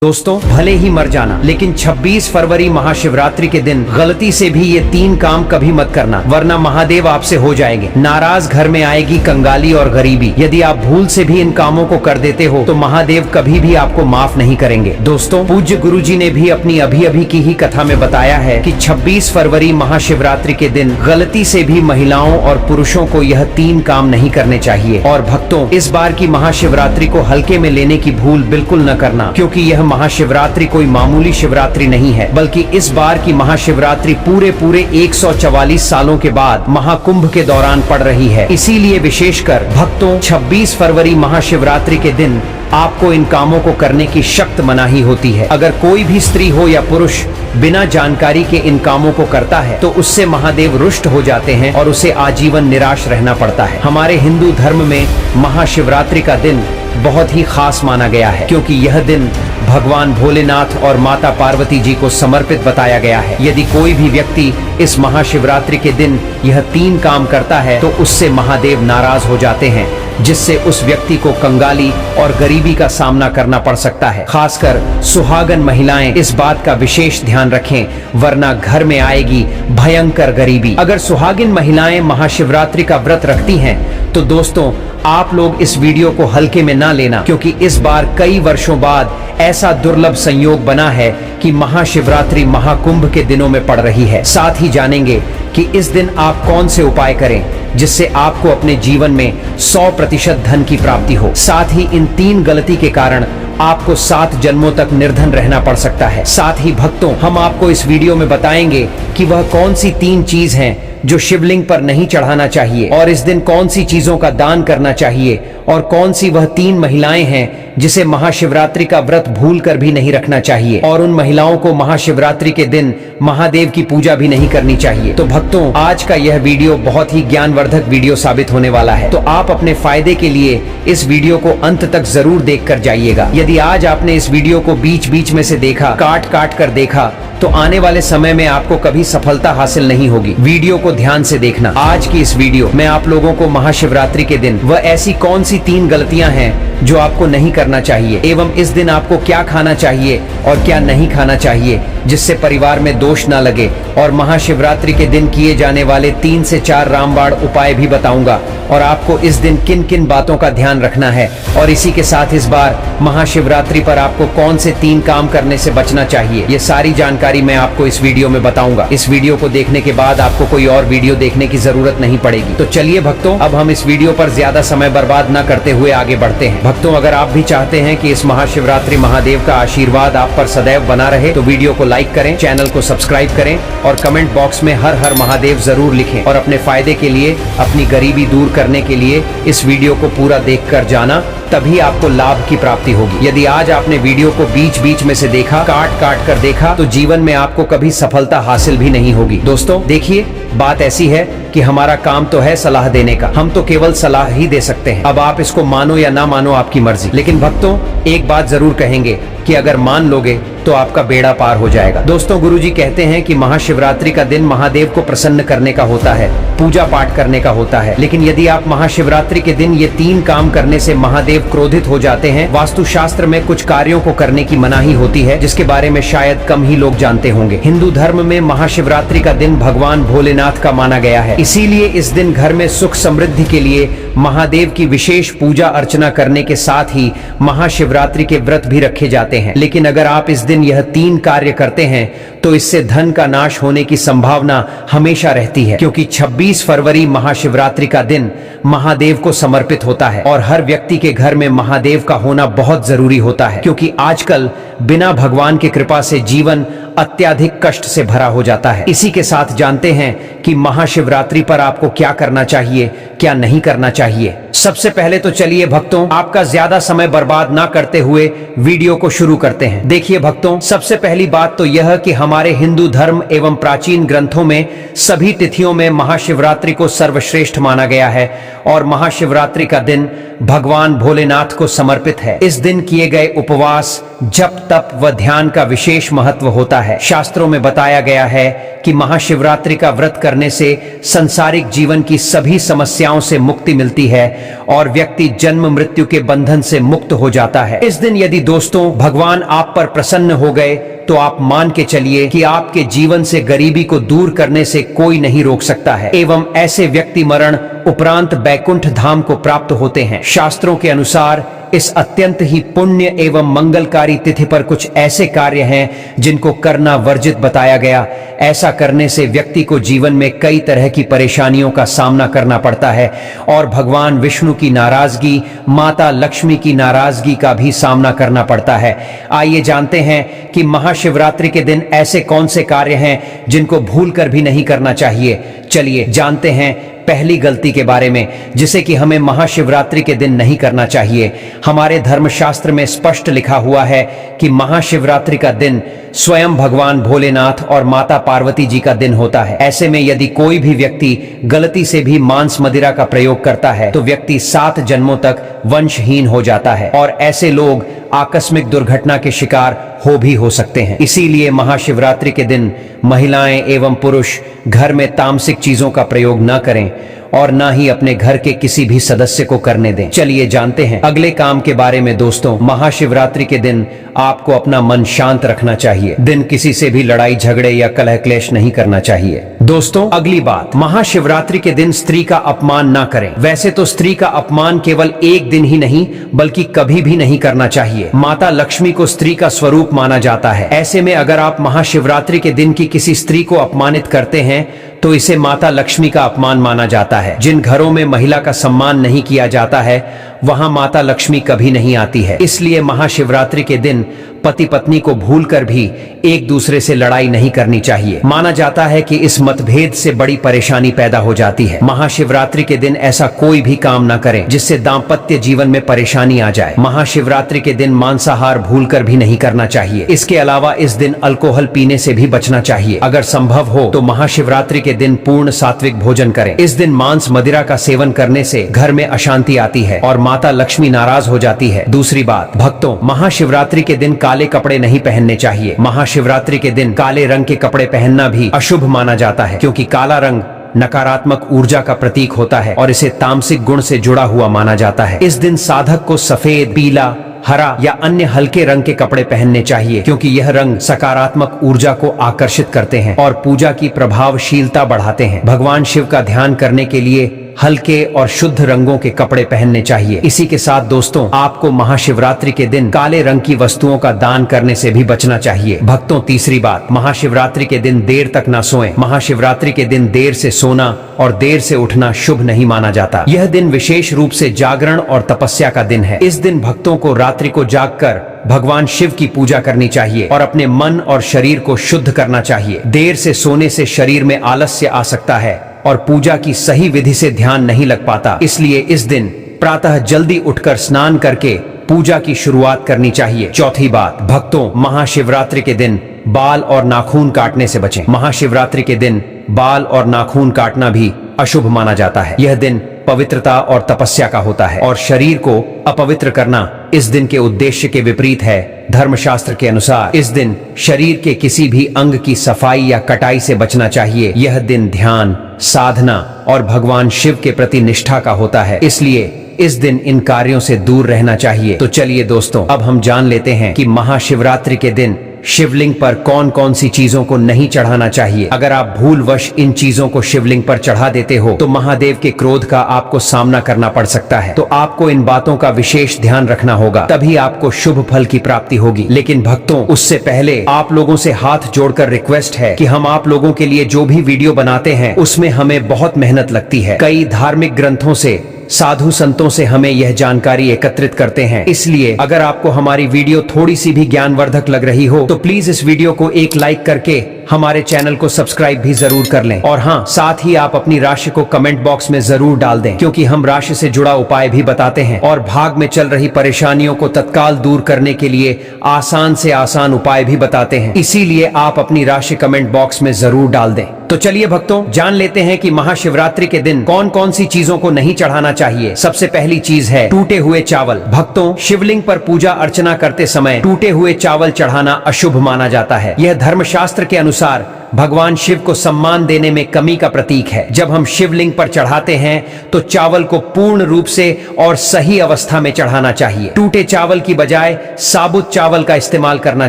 दोस्तों, भले ही मर जाना, लेकिन 26 फरवरी महाशिवरात्रि के दिन गलती से भी ये 3 काम कभी मत करना, वरना महादेव आपसे हो जाएंगे नाराज। घर में आएगी कंगाली और गरीबी। यदि आप भूल से भी इन कामों को कर देते हो तो महादेव कभी भी आपको माफ नहीं करेंगे। दोस्तों, पूज्य गुरुजी ने भी अपनी अभी की ही कथा में बताया है कि 26 फरवरी महाशिवरात्रि के दिन गलती से भी महिलाओं और पुरुषों को यह 3 काम नहीं करने चाहिए। और भक्तों, इस बार की महाशिवरात्रि को हल्के में लेने की भूल बिल्कुल न करना, क्योंकि यह महाशिवरात्रि कोई मामूली शिवरात्रि नहीं है, बल्कि इस बार की महाशिवरात्रि पूरे 144 सालों के बाद महाकुंभ के दौरान पड़ रही है। इसीलिए विशेषकर भक्तों, 26 फरवरी महाशिवरात्रि के दिन आपको इन कामों को करने की सख्त मनाही होती है। अगर कोई भी स्त्री हो या पुरुष बिना जानकारी के इन कामों को करता है तो उससे महादेव रुष्ट हो जाते हैं और उसे आजीवन निराश रहना पड़ता है। हमारे हिंदू धर्म में महाशिवरात्रि का दिन बहुत ही खास माना गया है, क्योंकि यह दिन भगवान भोलेनाथ और माता पार्वती जी को समर्पित बताया गया है। यदि कोई भी व्यक्ति इस महाशिवरात्रि के दिन यह 3 काम करता है तो उससे महादेव नाराज हो जाते हैं, जिससे उस व्यक्ति को कंगाली और गरीबी का सामना करना पड़ सकता है। खासकर सुहागन महिलाएं इस बात का विशेष ध्यान रखें, वरना घर में आएगी भयंकर गरीबी। अगर सुहागिन महिलाएं महाशिवरात्रि का व्रत रखती हैं तो दोस्तों, आप लोग इस वीडियो को हल्के में ना लेना, क्योंकि इस बार कई वर्षों बाद ऐसा दुर्लभ संयोग बना है कि महाशिवरात्रि महाकुंभ के दिनों में पड़ रही है। साथ ही जानेंगे कि इस दिन आप कौन से उपाय करें जिससे आपको अपने जीवन में 100% धन की प्राप्ति हो। साथ ही इन 3 गलती के कारण आपको 7 जन्मों तक निर्धन रहना पड़ सकता है। साथ ही भक्तों, हम आपको इस वीडियो में बताएंगे कि वह कौन सी 3 चीज हैं जो शिवलिंग पर नहीं चढ़ाना चाहिए, और इस दिन कौन सी चीजों का दान करना चाहिए, और कौन सी वह 3 महिलाएं हैं जिसे महाशिवरात्रि का व्रत भूल कर भी नहीं रखना चाहिए, और उन महिलाओं को महाशिवरात्रि के दिन महादेव की पूजा भी नहीं करनी चाहिए। तो भक्तों, आज का यह वीडियो बहुत ही ज्ञानवर्धक वीडियो साबित होने वाला है, तो आप अपने फायदे के लिए इस वीडियो को अंत तक जरूर देख कर जाइएगा। यदि आज आपने इस वीडियो को बीच में से देखा, काट कर देखा, तो आने वाले समय में आपको कभी सफलता हासिल नहीं होगी। वीडियो को ध्यान से देखना। आज की इस वीडियो में आप लोगों को महाशिवरात्रि के दिन वह ऐसी कौन सी 3 गलतियां हैं जो आपको नहीं करना चाहिए, एवं इस दिन आपको क्या खाना चाहिए और क्या नहीं खाना चाहिए जिससे परिवार में दोष ना लगे, और महाशिवरात्रि के दिन किए जाने वाले 3 से 4 रामबाण उपाय भी बताऊंगा, और आपको इस दिन किन किन बातों का ध्यान रखना है, और इसी के साथ इस बार महाशिवरात्रि पर आपको कौन से 3 काम करने से बचना चाहिए, ये सारी जानकारी मैं आपको इस वीडियो में बताऊंगा। इस वीडियो को देखने के बाद आपको कोई और वीडियो देखने की जरूरत नहीं पड़ेगी। तो चलिए भक्तों, अब हम इस वीडियो पर ज्यादा समय बर्बाद न करते हुए आगे बढ़ते हैं। भक्तों, अगर आप भी चाहते हैं कि इस महाशिवरात्रि महादेव का आशीर्वाद आप पर सदैव बना रहे तो वीडियो को लाइक करें, चैनल को सब्सक्राइब करें, और कमेंट बॉक्स में हर हर महादेव जरूर लिखें। और अपने फायदे के लिए, अपनी गरीबी दूर करने के लिए इस वीडियो को पूरा देख कर जाना, तभी आपको लाभ की प्राप्ति होगी। यदि आज आपने वीडियो को बीच में से देखा, काट कर देखा, तो जीवन में आपको कभी सफलता हासिल भी नहीं होगी। दोस्तों देखिए, बात ऐसी है कि हमारा काम तो है सलाह देने का, हम तो केवल सलाह ही दे सकते हैं। अब आप इसको मानो या ना मानो, आपकी मर्जी। लेकिन भक्तों, एक बात जरूर कहेंगे कि अगर मान लोगे तो आपका बेड़ा पार हो जाएगा। दोस्तों, गुरुजी कहते हैं कि महाशिवरात्रि का दिन महादेव को प्रसन्न करने का होता है, पूजा पाठ करने का होता है। लेकिन यदि आप महाशिवरात्रि के दिन ये 3 काम करने से महादेव क्रोधित हो जाते हैं, वास्तुशास्त्र में कुछ कार्यों को करने की मनाही होती है, जिसके बारे में शायद कम ही लोग जानते होंगे। हिंदू धर्म में महाशिवरात्रि का दिन भगवान भोलेनाथ का माना गया है, इसीलिए इस दिन घर में सुख समृद्धि के लिए महादेव की विशेष पूजा अर्चना करने के साथ ही महाशिवरात्रि के व्रत भी रखे जाते हैं। लेकिन अगर आप इस दिन यह 3 कार्य करते हैं तो इससे धन का नाश होने की संभावना हमेशा रहती है, क्योंकि 26 फरवरी महाशिवरात्रि का दिन महादेव को समर्पित होता है, और हर व्यक्ति के घर में महादेव का होना बहुत जरूरी होता है, क्योंकि आजकल बिना भगवान की कृपा से जीवन अत्यधिक कष्ट से भरा हो जाता है। इसी के साथ जानते हैं कि महाशिवरात्रि पर आपको क्या करना चाहिए, क्या नहीं करना चाहिए। सबसे पहले तो चलिए भक्तों, आपका ज्यादा समय बर्बाद ना करते हुए वीडियो को शुरू करते हैं। देखिए भक्तों, सबसे पहली बात तो यह कि हमारे हिंदू धर्म एवं प्राचीन ग्रंथों में सभी तिथियों में महाशिवरात्रि को सर्वश्रेष्ठ माना गया है, और महाशिवरात्रि का दिन भगवान भोलेनाथ को समर्पित है। इस दिन किए गए उपवास, जप, तप व ध्यान का विशेष महत्व होता है। शास्त्रों में बताया गया है कि महाशिवरात्रि का व्रत करने से संसारिक जीवन की सभी समस्याओं समस्याओं से मुक्ति मिलती है और व्यक्ति जन्म मृत्यु के बंधन से मुक्त हो जाता है। इस दिन यदि दोस्तों भगवान आप पर प्रसन्न हो गए तो आप मान के चलिए कि आपके जीवन से गरीबी को दूर करने से कोई नहीं रोक सकता है एवं ऐसे व्यक्ति मरण उपरांत बैकुंठ धाम को प्राप्त होते हैं। शास्त्रों के अनुसार इस अत्यंत ही पुण्य एवं मंगलकारी तिथि पर कुछ ऐसे कार्य हैं जिनको करना वर्जित बताया गया। ऐसा करने से व्यक्ति को जीवन में कई तरह की परेशानियों का सामना करना पड़ता है और भगवान विष्णु की नाराजगी, माता लक्ष्मी की नाराजगी का भी सामना करना पड़ता है। आइए जानते हैं कि महाशिवरात्रि के दिन ऐसे कौन से कार्य हैं जिनको भूलकर भी नहीं करना चाहिए। चलिए जानते हैं पहली गलती के बारे में जिसे कि हमें महाशिवरात्रि के दिन नहीं करना चाहिए। हमारे धर्मशास्त्र में स्पष्ट लिखा हुआ है कि महाशिवरात्रि का दिन स्वयं भगवान भोलेनाथ और माता पार्वती जी का दिन होता है। ऐसे में यदि कोई भी व्यक्ति गलती से भी मांस मदिरा का प्रयोग करता है तो व्यक्ति 7 जन्मों तक वंशहीन हो जाता है और ऐसे लोग आकस्मिक दुर्घटना के शिकार भी हो सकते हैं। इसीलिए महाशिवरात्रि के दिन महिलाएं एवं पुरुष घर में तामसिक चीजों का प्रयोग न करें और ना ही अपने घर के किसी भी सदस्य को करने दें। चलिए जानते हैं अगले काम के बारे में। दोस्तों महाशिवरात्रि के दिन आपको अपना मन शांत रखना चाहिए। दिन किसी से भी लड़ाई झगड़े या कलह क्लेश नहीं करना चाहिए। दोस्तों अगली बात, महाशिवरात्रि के दिन स्त्री का अपमान ना करें। वैसे तो स्त्री का अपमान केवल एक दिन ही नहीं बल्कि कभी भी नहीं करना चाहिए। माता लक्ष्मी को स्त्री का स्वरूप माना जाता है। ऐसे में अगर आप महाशिवरात्रि के दिन की किसी स्त्री को अपमानित करते हैं तो इसे माता लक्ष्मी का अपमान माना जाता है। जिन घरों में महिला का सम्मान नहीं किया जाता है वहां माता लक्ष्मी कभी नहीं आती है। इसलिए महाशिवरात्रि के दिन पति पत्नी को भूलकर भी एक दूसरे से लड़ाई नहीं करनी चाहिए। माना जाता है कि इस मतभेद से बड़ी परेशानी पैदा हो जाती है। महाशिवरात्रि के दिन ऐसा कोई भी काम ना करें जिससे दाम्पत्य जीवन में परेशानी आ जाए। महाशिवरात्रि के दिन मांसाहार भूलकर भी नहीं करना चाहिए। इसके अलावा इस दिन अल्कोहल पीने से भी बचना चाहिए। अगर संभव हो तो महाशिवरात्रि के दिन पूर्ण सात्विक भोजन करें। इस दिन मांस मदिरा का सेवन करने से घर में अशांति आती है और माता लक्ष्मी नाराज हो जाती है। दूसरी बात, भक्तों महाशिवरात्रि के दिन काले कपड़े नहीं पहनने चाहिए। महाशिवरात्रि के दिन काले रंग के कपड़े पहनना भी अशुभ माना जाता है क्योंकि काला रंग नकारात्मक ऊर्जा का प्रतीक होता है और इसे तामसिक गुण से जुड़ा हुआ माना जाता है। इस दिन साधक को सफेद, पीला, हरा या अन्य हल्के रंग के कपड़े पहनने चाहिए क्योंकि यह रंग सकारात्मक ऊर्जा को आकर्षित करते हैं और पूजा की प्रभावशीलता बढ़ाते हैं। भगवान शिव का ध्यान करने के लिए हल्के और शुद्ध रंगों के कपड़े पहनने चाहिए। इसी के साथ दोस्तों आपको महाशिवरात्रि के दिन काले रंग की वस्तुओं का दान करने से भी बचना चाहिए। भक्तों तीसरी बात, महाशिवरात्रि के दिन देर तक ना सोएं। महाशिवरात्रि के दिन देर से सोना और देर से उठना शुभ नहीं माना जाता। यह दिन विशेष रूप से जागरण और तपस्या का दिन है। इस दिन भक्तों को रात्रि को जागकर भगवान शिव की पूजा करनी चाहिए और अपने मन और शरीर को शुद्ध करना चाहिए। देर से सोने से शरीर में आलस्य आ सकता है और पूजा की सही विधि से ध्यान नहीं लग पाता। इसलिए इस दिन प्रातः जल्दी उठकर स्नान करके पूजा की शुरुआत करनी चाहिए। चौथी बात, भक्तों महाशिवरात्रि के दिन बाल और नाखून काटने से बचें। महाशिवरात्रि के दिन बाल और नाखून काटना भी अशुभ माना जाता है। यह दिन पवित्रता और तपस्या का होता है और शरीर को अपवित्र करना इस दिन के उद्देश्य के विपरीत है। धर्मशास्त्र के अनुसार इस दिन शरीर के किसी भी अंग की सफाई या कटाई से बचना चाहिए। यह दिन ध्यान, साधना और भगवान शिव के प्रति निष्ठा का होता है, इसलिए इस दिन इन कार्यों से दूर रहना चाहिए। तो चलिए दोस्तों अब हम जान लेते हैं कि महाशिवरात्रि के दिन शिवलिंग पर कौन कौन सी चीजों को नहीं चढ़ाना चाहिए। अगर आप भूलवश इन चीजों को शिवलिंग पर चढ़ा देते हो तो महादेव के क्रोध का आपको सामना करना पड़ सकता है। तो आपको इन बातों का विशेष ध्यान रखना होगा, तभी आपको शुभ फल की प्राप्ति होगी। लेकिन भक्तों उससे पहले आप लोगों से हाथ जोड़कर रिक्वेस्ट है कि हम आप लोगों के लिए जो भी वीडियो बनाते हैं उसमें हमें बहुत मेहनत लगती है। कई धार्मिक ग्रंथों से, साधु संतों से हमें यह जानकारी एकत्रित करते हैं। इसलिए अगर आपको हमारी वीडियो थोड़ी सी भी ज्ञानवर्धक लग रही हो तो प्लीज इस वीडियो को एक लाइक करके हमारे चैनल को सब्सक्राइब भी जरूर कर लें। और हाँ, साथ ही आप अपनी राशि को कमेंट बॉक्स में जरूर डाल दें क्योंकि हम राशि से जुड़ा उपाय भी बताते हैं और भाग में चल रही परेशानियों को तत्काल दूर करने के लिए आसान से आसान उपाय भी बताते हैं। इसीलिए आप अपनी राशि कमेंट बॉक्स में जरूर डाल दें। तो चलिए भक्तों जान लेते हैं कि महाशिवरात्रि के दिन कौन कौन सी चीजों को नहीं चढ़ाना चाहिए। सबसे पहली चीज है टूटे हुए चावल। भक्तों शिवलिंग पर पूजा अर्चना करते समय टूटे हुए चावल चढ़ाना अशुभ माना जाता है। यह धर्मशास्त्र के अनुसार भगवान शिव को सम्मान देने में कमी का प्रतीक है। जब हम शिवलिंग पर चढ़ाते हैं तो चावल को पूर्ण रूप से और सही अवस्था में चढ़ाना चाहिए। टूटे चावल की बजाय साबुत चावल का इस्तेमाल करना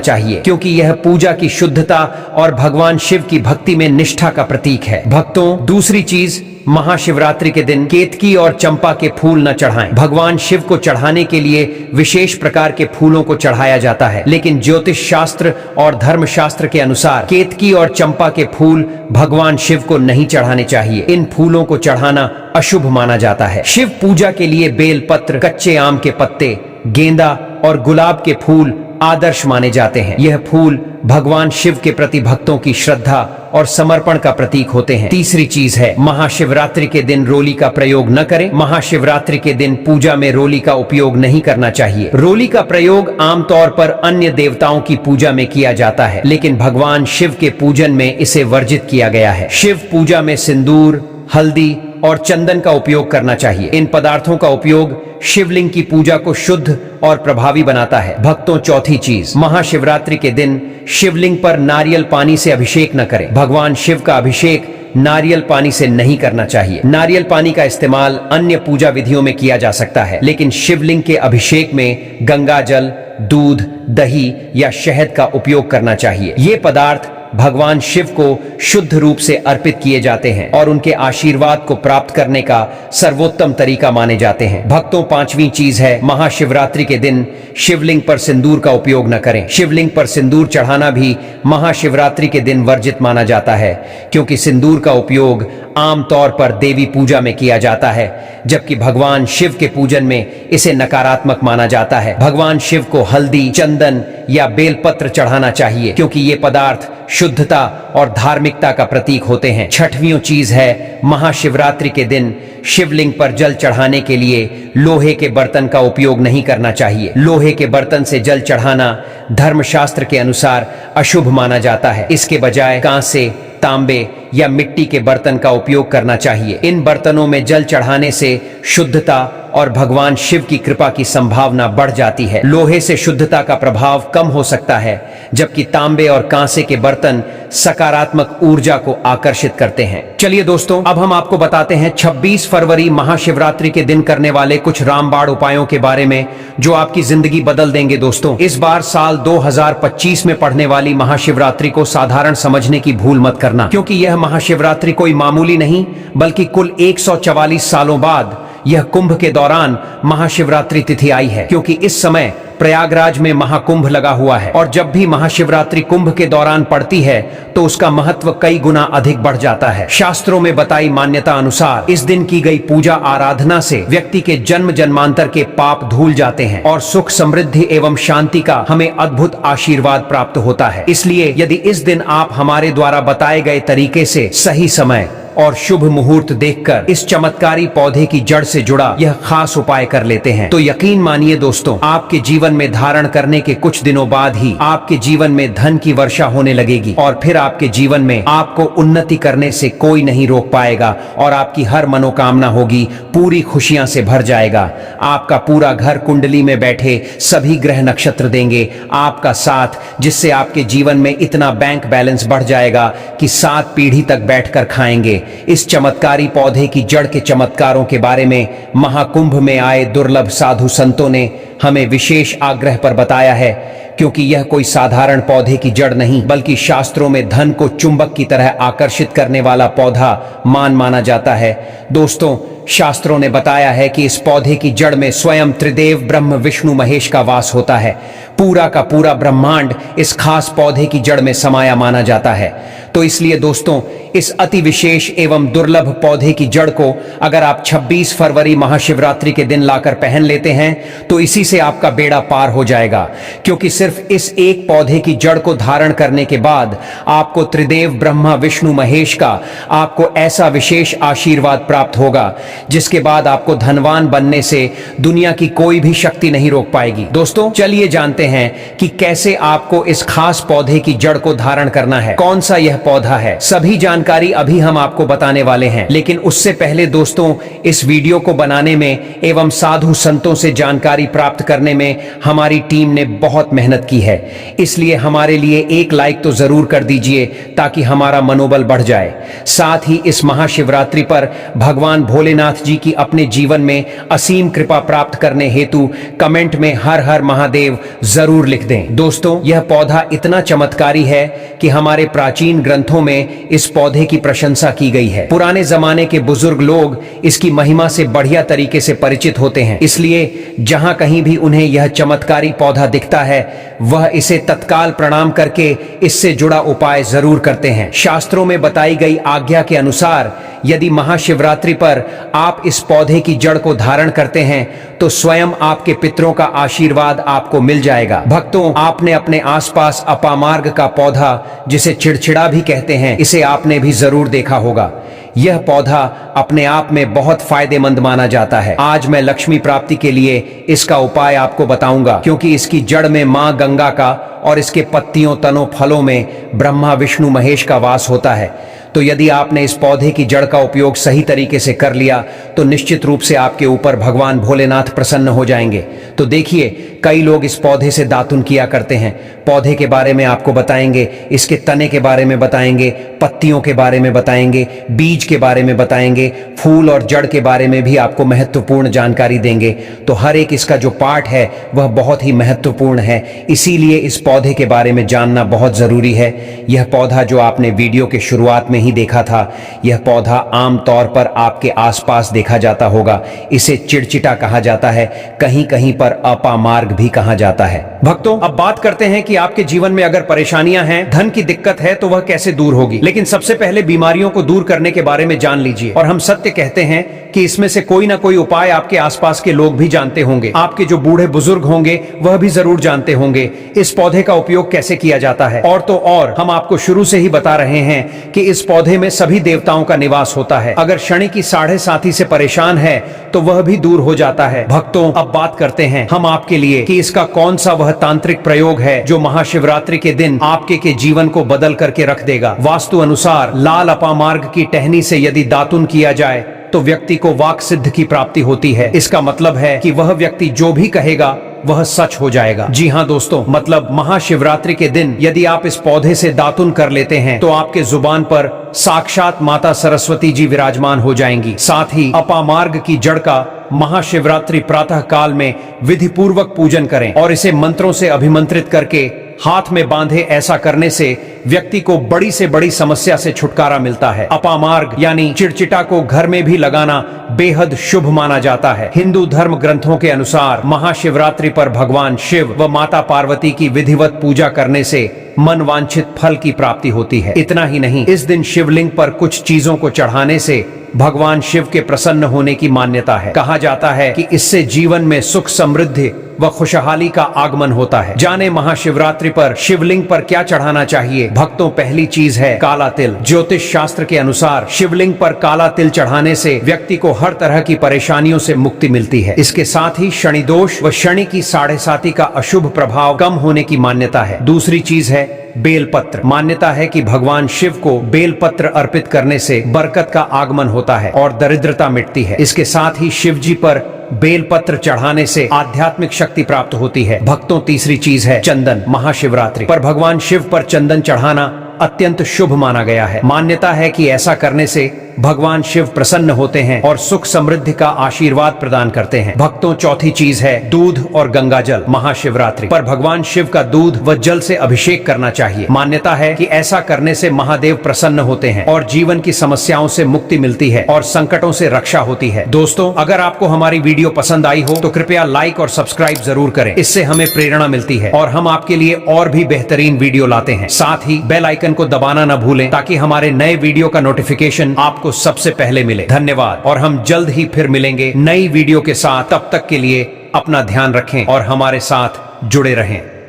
चाहिए, क्योंकि यह पूजा की शुद्धता और भगवान शिव की भक्ति में निष्ठा का प्रतीक है। भक्तों, दूसरी चीज, महाशिवरात्रि के दिन केतकी और चंपा के फूल न चढ़ाएं। भगवान शिव को चढ़ाने के लिए विशेष प्रकार के फूलों को चढ़ाया जाता है, लेकिन ज्योतिष शास्त्र और धर्म शास्त्र के अनुसार केतकी और चंपा के फूल भगवान शिव को नहीं चढ़ाने चाहिए। इन फूलों को चढ़ाना अशुभ माना जाता है। शिव पूजा के लिए बेलपत्र, कच्चे आम के पत्ते, गेंदा और गुलाब के फूल आदर्श माने जाते हैं। यह फूल भगवान शिव के प्रति भक्तों की श्रद्धा और समर्पण का प्रतीक होते हैं। तीसरी चीज है, महाशिवरात्रि के दिन रोली का प्रयोग न करें। महाशिवरात्रि के दिन पूजा में रोली का उपयोग नहीं करना चाहिए। रोली का प्रयोग आमतौर पर अन्य देवताओं की पूजा में किया जाता है, लेकिन भगवान शिव के पूजन में इसे वर्जित किया गया है। शिव पूजा में सिंदूर, हल्दी और चंदन का उपयोग करना चाहिए। इन पदार्थों का उपयोग शिवलिंग की पूजा को शुद्ध और प्रभावी बनाता है। भक्तों, चौथी चीज, महाशिवरात्रि के दिन शिवलिंग पर नारियल पानी से अभिषेक न करें। भगवान शिव का अभिषेक नारियल पानी से नहीं करना चाहिए। नारियल पानी का इस्तेमाल अन्य पूजा विधियों में किया जा सकता है, लेकिन शिवलिंग के अभिषेक में गंगा जल, दूध, दही या शहद का उपयोग करना चाहिए। ये पदार्थ भगवान शिव को शुद्ध रूप से अर्पित किए जाते हैं और उनके आशीर्वाद को प्राप्त करने का सर्वोत्तम तरीका माने जाते हैं। भक्तों, पांचवी चीज है, महाशिवरात्रि के दिन शिवलिंग पर सिंदूर का उपयोग न करें। शिवलिंग पर सिंदूर चढ़ाना भी महाशिवरात्रि के दिन वर्जित माना जाता है, क्योंकि सिंदूर का उपयोग आमतौर पर देवी पूजा में किया जाता है, जबकि भगवान शिव के पूजन में इसे नकारात्मक माना जाता है। भगवान शिव को हल्दी, चंदन या बेलपत्र चढ़ाना चाहिए, क्योंकि ये पदार्थ शुद्धता और धार्मिकता का प्रतीक होते हैं। छठवीं चीज है, महाशिवरात्रि के दिन शिवलिंग पर जल चढ़ाने के लिए लोहे के बर्तन का उपयोग नहीं करना चाहिए। लोहे के बर्तन से जल चढ़ाना धर्मशास्त्र के अनुसार अशुभ माना जाता है। इसके बजाय कांसे, तांबे या मिट्टी के बर्तन का उपयोग करना चाहिए। इन बर्तनों में जल चढ़ाने से शुद्धता और भगवान शिव की कृपा की संभावना बढ़ जाती है। लोहे से शुद्धता का प्रभाव कम हो सकता है, जबकि तांबे और कांसे के बर्तन सकारात्मक ऊर्जा को आकर्षित करते हैं। चलिए दोस्तों, अब हम आपको बताते हैं 26 फरवरी महाशिवरात्रि के दिन करने वाले कुछ रामबाण उपायों के बारे में, जो आपकी जिंदगी बदल देंगे। दोस्तों, इस बार साल 2025 में पढ़ने वाली महाशिवरात्रि को साधारण समझने की भूल मत करना, क्योंकि यह महाशिवरात्रि कोई मामूली नहीं, बल्कि कुल 144 सालों बाद यह कुंभ के दौरान महाशिवरात्रि तिथि आई है। क्योंकि इस समय प्रयागराज में महाकुंभ लगा हुआ है, और जब भी महाशिवरात्रि कुंभ के दौरान पड़ती है तो उसका महत्व कई गुना अधिक बढ़ जाता है। शास्त्रों में बताई मान्यता अनुसार इस दिन की गई पूजा आराधना से व्यक्ति के जन्म जन्मांतर के पाप धुल जाते हैं और सुख, समृद्धि एवं शांति का हमें अद्भुत आशीर्वाद प्राप्त होता है। इसलिए यदि इस दिन आप हमारे द्वारा बताए गए तरीके से सही समय और शुभ मुहूर्त देखकर इस चमत्कारी पौधे की जड़ से जुड़ा यह खास उपाय कर लेते हैं, तो यकीन मानिए दोस्तों, आपके जीवन में धारण करने के कुछ दिनों बाद ही आपके जीवन में धन की वर्षा होने लगेगी, और फिर आपके जीवन में आपको उन्नति करने से कोई नहीं रोक पाएगा और आपकी हर मनोकामना होगी पूरी खुशियां से भर जाएगा। आपका पूरा घर कुंडली में बैठे सभी ग्रह नक्षत्र देंगे आपका साथ, जिससे आपके जीवन में इतना बैंक बैलेंस बढ़ जाएगा कि 7 पीढ़ी तक बैठकर खाएंगे। इस चमत्कारी पौधे की जड़ के चमत्कारों के बारे में महाकुंभ में आए दुर्लभ साधु संतों ने हमें विशेष आग्रह पर बताया है, क्योंकि यह कोई साधारण पौधे की जड़ नहीं, बल्कि शास्त्रों में धन को चुंबक की तरह आकर्षित करने वाला पौधा माना जाता है। दोस्तों, शास्त्रों ने बताया है कि इस पौधे की जड़ में स्वयं त्रिदेव ब्रह्म विष्णु महेश का वास होता है। पूरा का पूरा ब्रह्मांड इस खास पौधे की जड़ में समाया माना जाता है। तो इसलिए दोस्तों, इस अति विशेष एवं दुर्लभ पौधे की जड़ को अगर आप 26 फरवरी महाशिवरात्रि के दिन लाकर पहन लेते हैं तो इसी से आपका बेड़ा पार हो जाएगा, क्योंकि सिर्फ इस एक पौधे की जड़ को धारण करने के बाद आपको त्रिदेव ब्रह्मा विष्णु महेश का आपको ऐसा विशेष आशीर्वाद प्राप्त होगा, जिसके बाद आपको धनवान बनने से दुनिया की कोई भी शक्ति नहीं रोक पाएगी। दोस्तों, चलिए जानते हैं कि कैसे आपको इस खास पौधे की जड़ को धारण करना है। कौन सा यह पौधा है। सभी जानकारी अभी हम आपको बताने वाले हैं, लेकिन उससे पहले दोस्तों, इस वीडियो को बनाने में एवं साधु संतों से जानकारी प्राप्त करने में हमारी टीम ने बहुत मेहनत की है, इसलिए हमारे लिए एक लाइक तो जरूर कर दीजिए ताकि हमारा मनोबल बढ़ जाए। साथ ही इस महाशिवरात्रि पर भगवान भोलेनाथ जी की अपने जीवन में असीम कृपा प्राप्त करने हेतु कमेंट में हर हर महादेव जरूर लिख दें। दोस्तों, यह पौधा इतना चमत्कारी है कि हमारे प्राचीन ग्रंथों में इस पौधे की प्रशंसा की गई है। पुराने जमाने के बुजुर्ग लोग इसकी महिमा से बढ़िया तरीके से परिचित होते हैं, इसलिए जहां कहीं भी उन्हें यह चमत्कारी पौधा दिखता है वह इसे तत्काल प्रणाम करके इससे जुड़ा उपाय जरूर करते हैं। शास्त्रों में बताई गई आज्ञा के अनुसार यदि महाशिवरात्रि पर आप इस पौधे की जड़ को धारण करते हैं तो स्वयं आपके पितरों का आशीर्वाद आपको मिल जाएगा। भक्तों, आपने अपने आसपास अपामार्ग का पौधा, जिसे चिड़चिड़ा भी कहते हैं, इसे आपने भी जरूर देखा होगा। यह पौधा अपने आप में बहुत फायदेमंद माना जाता है। आज मैं लक्ष्मी प्राप्ति के लिए इसका उपाय आपको बताऊंगा, क्योंकि इसकी जड़ में मां गंगा का और इसके पत्तियों, तनों, फलों में ब्रह्मा, विष्णु, महेश का वास होता है। तो यदि आपने इस पौधे की जड़ का उपयोग सही तरीके से कर लिया तो निश्चित रूप से आपके ऊपर भगवान भोलेनाथ प्रसन्न हो जाएंगे। तो देखिए, कई लोग इस पौधे से दातुन किया करते हैं। पौधे के बारे में आपको बताएंगे, इसके तने के बारे में बताएंगे, पत्तियों के बारे में बताएंगे, बीज के बारे में बताएंगे, फूल और जड़ के बारे में भी आपको महत्वपूर्ण जानकारी देंगे। तो हर एक इसका जो पार्ट है वह बहुत ही महत्वपूर्ण है, इसीलिए इस पौधे के बारे में जानना बहुत जरूरी है। यह पौधा जो आपने वीडियो के शुरुआत में ही देखा था, यह पौधा आमतौर पर आपके आसपास देखा जाता होगा। इसे चिड़चिटा कहा जाता है, कहीं कहीं पर अपामार्ग भी कहा जाता है। भक्तों, अब बात करते हैं कि आपके जीवन में अगर परेशानियां हैं, धन की दिक्कत है, तो वह कैसे दूर होगी। लेकिन सबसे पहले बीमारियों को दूर करने के बारे में जान लीजिए। और हम सत्य कहते हैं कि इसमें से कोई ना कोई उपाय आपके आसपास के लोग भी जानते होंगे। आपके जो बूढ़े बुजुर्ग होंगे वह भी जरूर जानते होंगे इस पौधे का उपयोग कैसे किया जाता है। और तो और हम आपको शुरू से ही बता रहे हैं कि इस पौधे में सभी देवताओं का निवास होता है। अगर शनि की 7.5 से परेशान है तो वह भी दूर हो जाता है। भक्तों, अब बात करते हैं हम आपके लिए कि इसका कौन सा वह तांत्रिक प्रयोग है जो महाशिवरात्रि के दिन आपके के जीवन को बदल करके रख देगा। वास्तु अनुसार लाल अपामार्ग की टहनी से यदि दातुन किया जाए तो व्यक्ति को वाक सिद्ध की प्राप्ति होती है। इसका मतलब है कि वह व्यक्ति जो भी कहेगा वह सच हो जाएगा। जी हाँ दोस्तों, मतलब महाशिवरात्रि के दिन यदि आप इस पौधे से दातुन कर लेते हैं तो आपके जुबान पर साक्षात माता सरस्वती जी विराजमान हो जाएंगी। साथ ही अपामार्ग की जड़ का महाशिवरात्रि प्रातः काल में विधि पूर्वक पूजन करें और इसे मंत्रों से अभिमंत्रित करके हाथ में बांधे। ऐसा करने से व्यक्ति को बड़ी से बड़ी समस्या से छुटकारा मिलता है। अपामार्ग यानी चिड़चिटा को घर में भी लगाना बेहद शुभ माना जाता है। हिंदू धर्म ग्रंथों के अनुसार महाशिवरात्रि पर भगवान शिव व माता पार्वती की विधिवत पूजा करने से मन वांछित फल की प्राप्ति होती है। इतना ही नहीं, इस दिन शिवलिंग पर कुछ चीजों को चढ़ाने से भगवान शिव के प्रसन्न होने की मान्यता है। कहा जाता है कि इससे जीवन में सुख, समृद्धि व खुशहाली का आगमन होता है। जाने महाशिवरात्रि पर शिवलिंग पर क्या चढ़ाना चाहिए। भक्तों, पहली चीज है काला तिल। ज्योतिष शास्त्र के अनुसार शिवलिंग पर काला तिल चढ़ाने से व्यक्ति को हर तरह की परेशानियों से मुक्ति मिलती है। इसके साथ ही शनि दोष व शनि की 7.5 का अशुभ प्रभाव कम होने की मान्यता है। दूसरी चीज है बेलपत्र। मान्यता है कि भगवान शिव को बेलपत्र अर्पित करने से बरकत का आगमन होता है और दरिद्रता मिटती है। इसके साथ ही शिव जी पर बेलपत्र चढ़ाने से आध्यात्मिक शक्ति प्राप्त होती है। भक्तों, तीसरी चीज है चंदन। महाशिवरात्रि पर भगवान शिव पर चंदन चढ़ाना अत्यंत शुभ माना गया है। मान्यता है कि ऐसा करने से भगवान शिव प्रसन्न होते हैं और सुख समृद्धि का आशीर्वाद प्रदान करते हैं। भक्तों, चौथी चीज है दूध और गंगा जल। महाशिवरात्रि पर भगवान शिव का दूध व जल से अभिषेक करना चाहिए। मान्यता है कि ऐसा करने से महादेव प्रसन्न होते हैं और जीवन की समस्याओं से मुक्ति मिलती है और संकटों से रक्षा होती है। दोस्तों, अगर आपको हमारी वीडियो पसंद आई हो तो कृपया लाइक और सब्सक्राइब जरूर करें। इससे हमें प्रेरणा मिलती है और हम आपके लिए और भी बेहतरीन वीडियो लाते हैं। साथ ही बेल आइकन को दबाना न भूलें ताकि हमारे नए वीडियो का नोटिफिकेशन आपको सबसे पहले मिले। धन्यवाद और हम जल्द ही फिर मिलेंगे नई वीडियो के साथ। तब तक के लिए अपना ध्यान रखें और हमारे साथ जुड़े रहें।